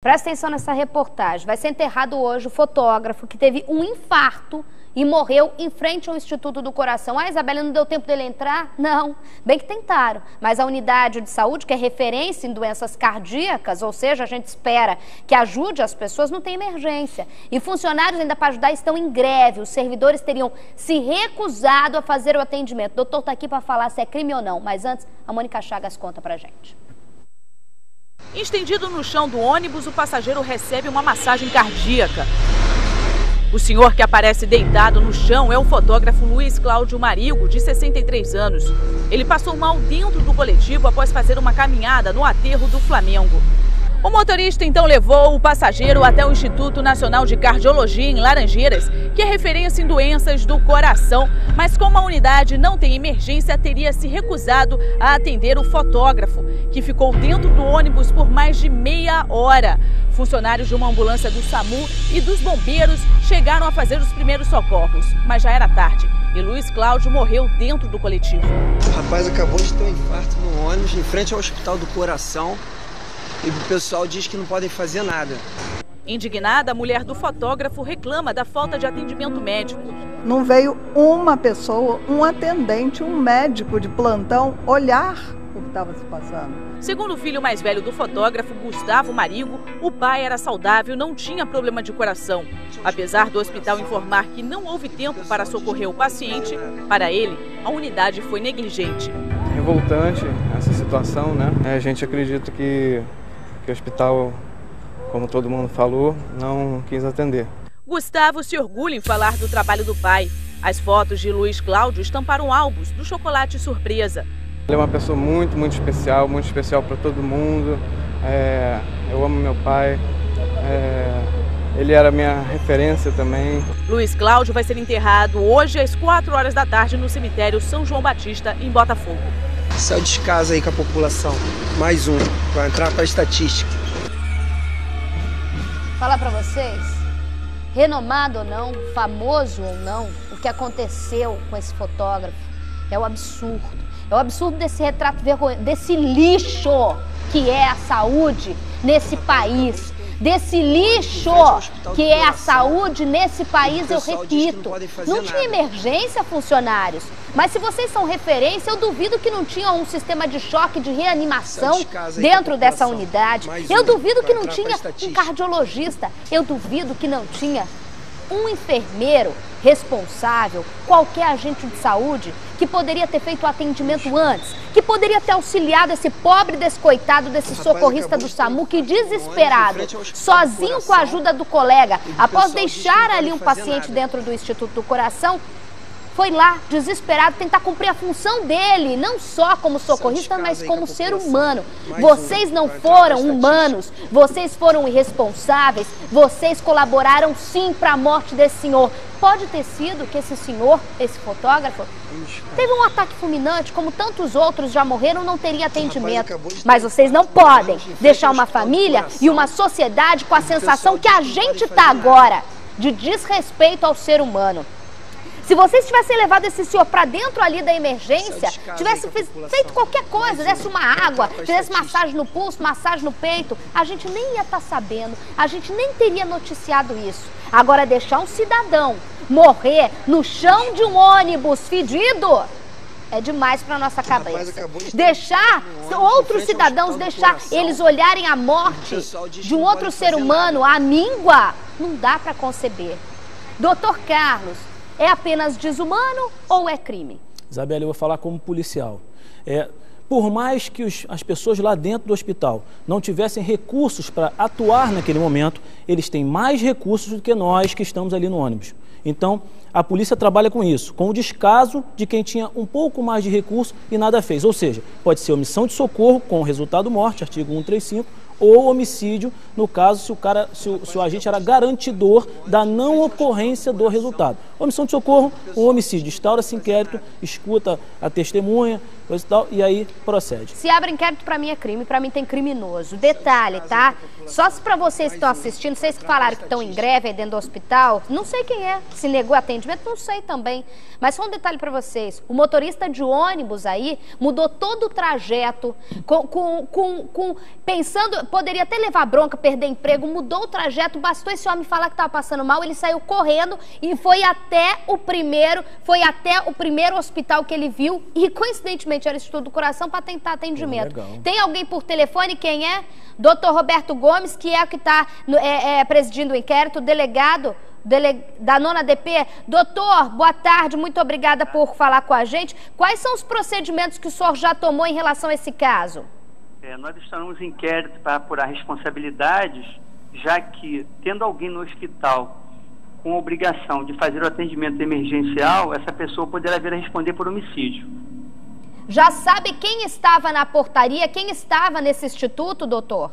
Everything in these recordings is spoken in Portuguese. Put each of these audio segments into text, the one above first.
Presta atenção nessa reportagem. Vai ser enterrado hoje o fotógrafo que teve um infarto e morreu em frente ao Instituto do Coração. Ah, Isabela, não deu tempo dele entrar? Não, bem que tentaram. Mas a unidade de saúde, que é referência em doenças cardíacas, ou seja, a gente espera que ajude as pessoas, não tem emergência. E funcionários ainda para ajudar estão em greve. Os servidores teriam se recusado a fazer o atendimento. O doutor está aqui para falar se é crime ou não. Mas antes, a Mônica Chagas conta pra gente. Estendido no chão do ônibus, o passageiro recebe uma massagem cardíaca. O senhor que aparece deitado no chão é o fotógrafo Luiz Cláudio Marigo, de 63 anos. Ele passou mal dentro do coletivo após fazer uma caminhada no aterro do Flamengo. O motorista então levou o passageiro até o Instituto Nacional de Cardiologia em Laranjeiras, que é referência em doenças do coração, mas como a unidade não tem emergência, teria se recusado a atender o fotógrafo, que ficou dentro do ônibus por mais de meia hora. Funcionários de uma ambulância do SAMU e dos bombeiros chegaram a fazer os primeiros socorros, mas já era tarde e Luiz Cláudio morreu dentro do coletivo. O rapaz acabou de ter um infarto no ônibus em frente ao Hospital do Coração. E o pessoal diz que não podem fazer nada. Indignada, a mulher do fotógrafo reclama da falta de atendimento médico. Não veio uma pessoa, um atendente, um médico de plantão olhar o que estava se passando. Segundo o filho mais velho do fotógrafo, Gustavo Marigo, o pai era saudável e não tinha problema de coração. Apesar do hospital informar que não houve tempo para socorrer o paciente, para ele, a unidade foi negligente. Revoltante essa situação, né? A gente acredita que o hospital, como todo mundo falou, não quis atender. Gustavo se orgulha em falar do trabalho do pai. As fotos de Luiz Cláudio estamparam álbuns do chocolate surpresa. Ele é uma pessoa muito especial para todo mundo. Eu amo meu pai. Ele era minha referência também. Luiz Cláudio vai ser enterrado hoje às 4 horas da tarde no cemitério São João Batista, em Botafogo. Isso é o descaso aí com a população. Mais um, para entrar para a estatística. Falar pra vocês, renomado ou não, famoso ou não, o que aconteceu com esse fotógrafo é o absurdo. É o absurdo desse retrato vergonhoso, desse lixo que é a saúde nesse país. Desse lixo que é a saúde nesse país, eu repito. Não tinha emergência, funcionários. Mas se vocês são referência, eu duvido que não tinha um sistema de choque, de reanimação dentro dessa unidade. Eu duvido que não tinha um cardiologista. Eu duvido que não tinha um enfermeiro responsável, qualquer agente de saúde que poderia ter feito o atendimento antes, que poderia ter auxiliado esse pobre descoitado desse socorrista do SAMU que, desesperado, sozinho com a ajuda do colega, após deixar ali um paciente dentro do Instituto do Coração, foi lá, desesperado, tentar cumprir a função dele, não só como socorrista, mas como ser humano. Vocês não foram humanos, vocês foram irresponsáveis, vocês colaboraram sim para a morte desse senhor. Pode ter sido que esse senhor, esse fotógrafo, teve um ataque fulminante, como tantos outros já morreram, não teria atendimento. Mas vocês não podem deixar uma família e uma sociedade com a sensação que a gente está agora, de desrespeito ao ser humano. Se vocês tivessem levado esse senhor para dentro ali da emergência, tivesse feito qualquer coisa, desse uma água, fizesse massagem no pulso, massagem no peito, a gente nem ia estar sabendo, a gente nem teria noticiado isso. Agora, deixar um cidadão morrer no chão de um ônibus fedido é demais para nossa cabeça. Deixar outros cidadãos, deixar eles olharem a morte de um outro ser humano, a míngua, não dá para conceber. Doutor Carlos, é apenas desumano ou é crime? Isabela, eu vou falar como policial. Por mais que as pessoas lá dentro do hospital não tivessem recursos para atuar naquele momento, eles têm mais recursos do que nós que estamos ali no ônibus. Então, a polícia trabalha com isso, com o descaso de quem tinha um pouco mais de recurso e nada fez. Ou seja, pode ser omissão de socorro com resultado morte, artigo 135, ou homicídio, no caso, se o agente era garantidor da não ocorrência do resultado. Omissão de socorro, um homicídio. Instaura-se inquérito, escuta a testemunha, coisa e tal, e aí procede. Se abre inquérito, pra mim é crime, pra mim tem criminoso. Detalhe, tá? Só se pra vocês que estão assistindo, vocês que falaram que estão em greve aí dentro do hospital, não sei quem é, se negou atendimento, não sei também. Mas só um detalhe pra vocês, o motorista de ônibus aí mudou todo o trajeto, pensando, poderia até levar bronca, perder emprego, mudou o trajeto, bastou esse homem falar que estava passando mal, ele saiu correndo e foi até o primeiro hospital que ele viu e, coincidentemente, era o Instituto do Coração para tentar atendimento. Tem alguém por telefone? Quem é? Dr. Roberto Gomes, que é o que está presidindo o inquérito, delegado da 9ª DP. Doutor, boa tarde, muito obrigada por falar com a gente. Quais são os procedimentos que o senhor já tomou em relação a esse caso? Nós estamos em inquérito para apurar responsabilidades, já que, tendo alguém no hospital com a obrigação de fazer o atendimento emergencial, essa pessoa poderá vir a responder por homicídio. Já sabe quem estava na portaria, quem estava nesse instituto, doutor?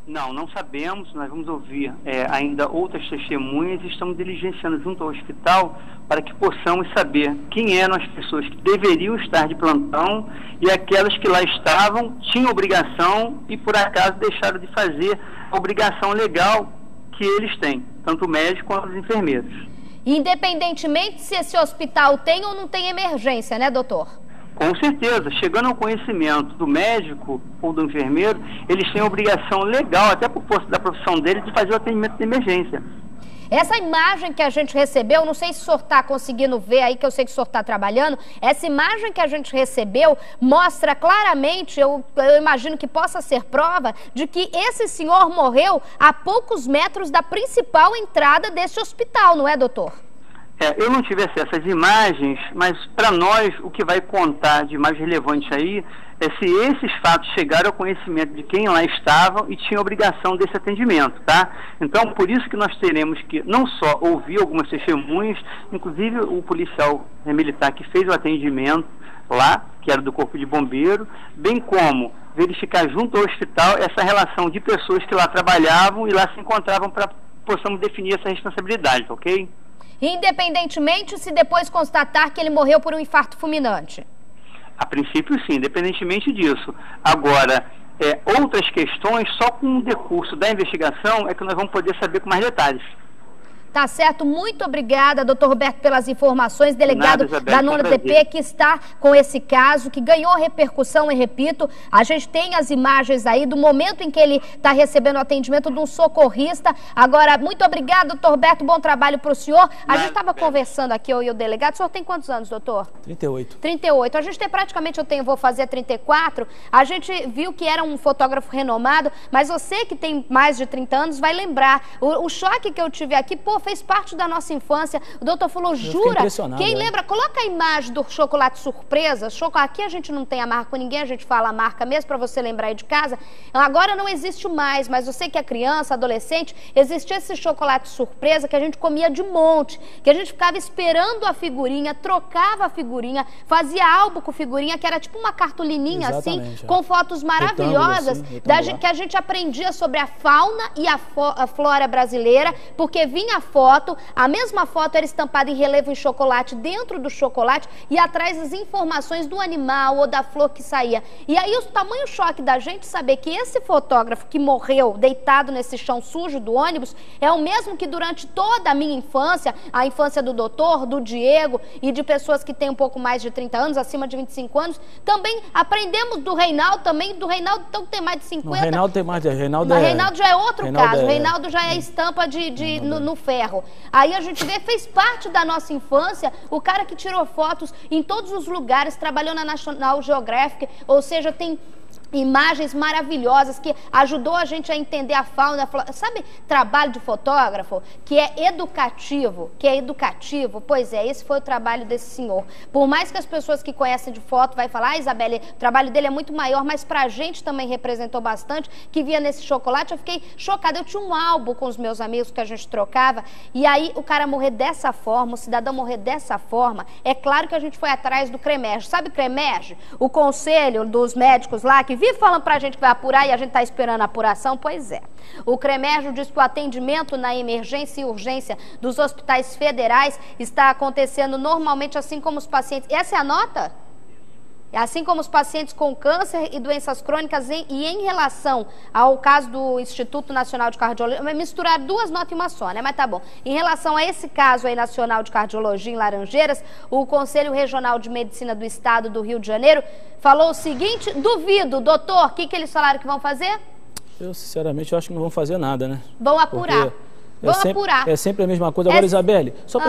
Não sabemos. Nós vamos ouvir ainda outras testemunhas e estamos diligenciando junto ao hospital para que possamos saber quem eram as pessoas que deveriam estar de plantão e aquelas que lá estavam, tinham obrigação e por acaso deixaram de fazer a obrigação legal que eles têm, tanto o médico quanto os enfermeiros. Independentemente se esse hospital tem ou não tem emergência, né, doutor? Com certeza, chegando ao conhecimento do médico ou do enfermeiro, eles têm a obrigação legal, até por força da profissão deles, de fazer o atendimento de emergência. Essa imagem que a gente recebeu, não sei se o senhor está conseguindo ver aí, que eu sei que o senhor está trabalhando, essa imagem que a gente recebeu mostra claramente, eu imagino que possa ser prova, de que esse senhor morreu a poucos metros da principal entrada desse hospital, não é, doutor? Eu não tive acesso às imagens, mas para nós o que vai contar de mais relevante aí é se esses fatos chegaram ao conhecimento de quem lá estava e tinha obrigação desse atendimento, tá? Então, por isso que nós teremos que não só ouvir algumas testemunhas, inclusive o policial militar que fez o atendimento lá, que era do Corpo de Bombeiro, bem como verificar junto ao hospital essa relação de pessoas que lá trabalhavam e lá se encontravam para possamos definir essa responsabilidade, ok? Independentemente se depois constatar que ele morreu por um infarto fulminante? A princípio sim, independentemente disso. Agora, outras questões, só com o decurso da investigação é que nós vamos poder saber com mais detalhes. Tá certo, muito obrigada, doutor Roberto, pelas informações, delegado da 9ª DP, que está com esse caso, que ganhou repercussão, e repito, a gente tem as imagens aí do momento em que ele está recebendo o atendimento de um socorrista. Agora, muito obrigado, doutor Roberto, bom trabalho para o senhor. A gente estava conversando aqui, eu e o delegado, o senhor tem quantos anos, doutor? 38. 38, a gente tem praticamente, vou fazer 34, a gente viu que era um fotógrafo renomado, mas você que tem mais de 30 anos vai lembrar, o choque que eu tive aqui, fez parte da nossa infância. O doutor falou, jura? Quem lembra? Coloca a imagem do chocolate surpresa. Aqui a gente não tem a marca com ninguém, a gente fala a marca mesmo para você lembrar aí de casa. Agora não existe mais, mas você que é criança, adolescente, existia esse chocolate surpresa que a gente comia de monte, que a gente ficava esperando a figurinha, trocava a figurinha, fazia álbum com figurinha, que era tipo uma cartolininha assim, com fotos maravilhosas, que a gente aprendia sobre a fauna e a flora brasileira, porque vinha a mesma foto era estampada em relevo em chocolate, dentro do chocolate, e atrás as informações do animal ou da flor que saía. E aí o tamanho choque da gente saber que esse fotógrafo que morreu deitado nesse chão sujo do ônibus é o mesmo que durante toda a minha infância, a infância do doutor, do Diego e de pessoas que têm um pouco mais de 30 anos, acima de 25 anos, também aprendemos do Reinaldo, então tem mais de 50. Não, Reinaldo tem mais de... Reinaldo já é outro caso, Reinaldo já é estampa no ferro. Aí a gente vê, fez parte da nossa infância, o cara que tirou fotos em todos os lugares, trabalhou na National Geographic, ou seja, tem imagens maravilhosas que ajudou a gente a entender a fauna, sabe, trabalho de fotógrafo que é educativo, pois é, esse foi o trabalho desse senhor. Por mais que as pessoas que conhecem de foto vai falar, Isabelle, o trabalho dele é muito maior, mas pra gente também representou bastante, que via nesse chocolate, eu fiquei chocada, eu tinha um álbum com os meus amigos que a gente trocava, e aí o cara morrer dessa forma, o cidadão morrer dessa forma, é claro que a gente foi atrás do CREMERGE, sabe CREMERGE? O conselho dos médicos lá, que vive falando pra gente que vai apurar e a gente tá esperando a apuração, pois é. O CREMERGE diz que o atendimento na emergência e urgência dos hospitais federais está acontecendo normalmente assim como os pacientes... Essa é a nota? Assim como os pacientes com câncer e doenças crônicas e em relação ao caso do Instituto Nacional de Cardiologia, vai misturar duas notas em uma só, né? Mas tá bom. Em relação a esse caso aí nacional de cardiologia em Laranjeiras, o Conselho Regional de Medicina do Estado do Rio de Janeiro falou o seguinte, duvido, doutor, o que eles falaram que vão fazer? Eu, sinceramente, eu acho que não vão fazer nada, né? Vão apurar. Porque apurar. É sempre a mesma coisa. Agora, Isabelle, só para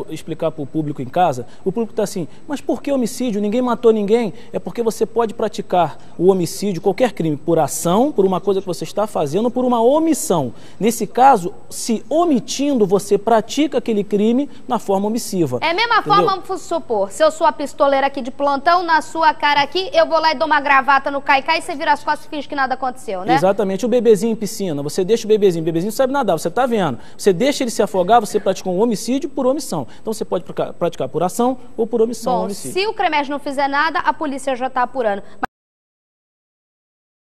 explicar para o público em casa, o público está assim, mas por que homicídio? Ninguém matou ninguém. É porque você pode praticar o homicídio, qualquer crime, por ação, por uma coisa que você está fazendo, por uma omissão. Nesse caso, se omitindo, você pratica aquele crime na forma omissiva. É a mesma forma, vamos supor, se eu sou a pistoleira aqui de plantão, na sua cara aqui, eu vou lá e dou uma gravata no caicai e você vira as costas e finge que nada aconteceu, né? Exatamente. O bebezinho em piscina, você deixa o bebezinho não sabe nadar, você está vendo. Você deixa ele se afogar, você praticou um homicídio por omissão. Então você pode praticar por ação ou por omissão. Bom, se o CREMERG não fizer nada, a polícia já está apurando.